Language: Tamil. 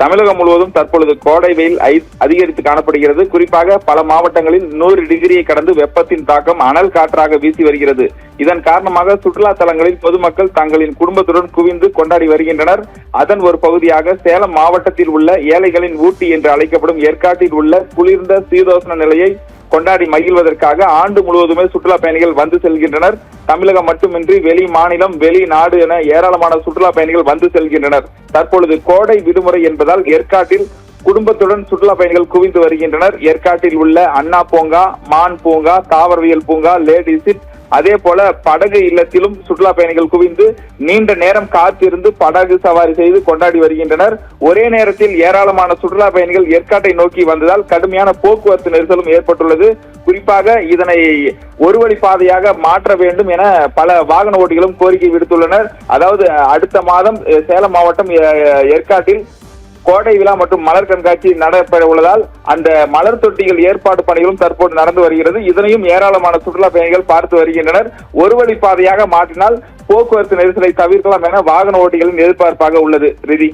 தமிழகம் முழுவதும் தற்பொழுது கோடை வெயில் அதிகரித்து காணப்படுகிறது. குறிப்பாக பல மாவட்டங்களில் 100 டிகிரியை கடந்து வெப்பத்தின் தாக்கம் அனல் காற்றாக வீசி வருகிறது. இதன் காரணமாக சுற்றுலா தலங்களில் பொதுமக்கள் தங்களின் குடும்பத்துடன் குவிந்து கொண்டாடி வருகின்றனர். அதன் ஒரு பகுதியாக சேலம் மாவட்டத்தில் உள்ள ஏழைகளின் ஊட்டி என்று அழைக்கப்படும் ஏற்காட்டில் உள்ள குளிர்ந்த சீதோஷ்ண நிலையை கொண்டாடி மகிழ்வதற்காக ஆண்டு முழுவதுமே சுற்றுலா பயணிகள் வந்து செல்கின்றனர். தமிழகம் மட்டுமின்றி வெளி மாநிலம், வெளிநாடு என ஏராளமான சுற்றுலா பயணிகள் வந்து செல்கின்றனர். தற்பொழுது கோடை விடுமுறை என்பதால் ஏற்காட்டில் குடும்பத்துடன் சுற்றுலா பயணிகள் குவிந்து வருகின்றனர். ஏற்காட்டில் உள்ள அண்ணா பூங்கா, மான் பூங்கா, தாவரவியல் பூங்கா, லேடிஸ் அதே போல படகு இல்லத்திலும் சுற்றுலா பயணிகள் குவிந்து நீண்ட நேரம் காத்திருந்து படகு சவாரி செய்து கொண்டாடி வருகின்றனர். ஒரே நேரத்தில் ஏராளமான சுற்றுலா பயணிகள் ஏற்காட்டை நோக்கி வந்ததால் கடுமையான போக்குவரத்து நெரிசலும் ஏற்பட்டுள்ளது. குறிப்பாக இதனை ஒரு வழி பாதையாக மாற்ற வேண்டும் என பல வாகன ஓட்டிகளும் கோரிக்கை விடுத்துள்ளனர். அதாவது அடுத்த மாதம் சேலம் மாவட்டம் ஏற்காட்டில் கோடை விழா மற்றும் மலர் கண்காட்சி நடைபெற உள்ளதால் அந்த மலர் தொட்டிகள் ஏற்பாடு பணிகளும் தற்போது நடந்து வருகிறது. இதனையும் ஏராளமான சுற்றுலா பயணிகள் பார்த்து வருகின்றனர். ஒரு வழி பாதையாக மாற்றினால் போக்குவரத்து நெரிசலை தவிர்க்கலாம் என வாகன ஓட்டிகளின் எதிர்பார்ப்பாக உள்ளது. ரிதி.